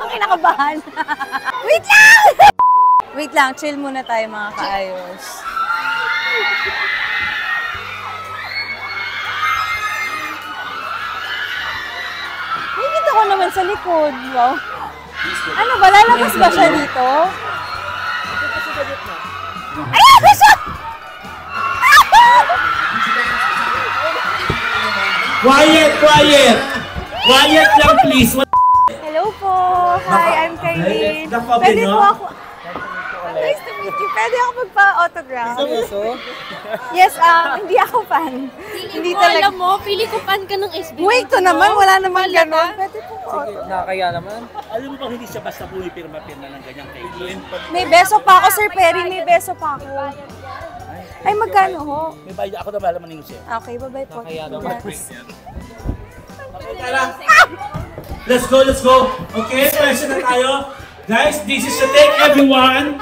Ang kinakabahan. Wait lang! Wait lang, chill muna tayo mga kaayos. Nakikita ko naman sa likod. Wow. Ano ba? Lalabas ba siya dito? Ayan ba siya? Quiet, quiet! Quiet lang please! Hello po! Hi, I'm Kaylin. Pwede po ako... Nice to meet you. Pwede ako magpa-autograph? Yes, hindi ako fan. Hindi talaga. Alam mo, pili ko fan ka ng SB. Wait, ito naman, wala naman gano'n. Pwede po po. Nakakaya naman. Alam mo bang hindi siya basta pumipirma-pirma ng ganyang Kaylin? May beso pa ako, Sir Perry. May beso pa ako. Ay, magkano ho? May bayad ako na bahala maningo siya. Okay, bye-bye po. Nakakaya naman. Okay, tara! Let's go, let's go! Okay, question na tayo. Guys, this is the take everyone.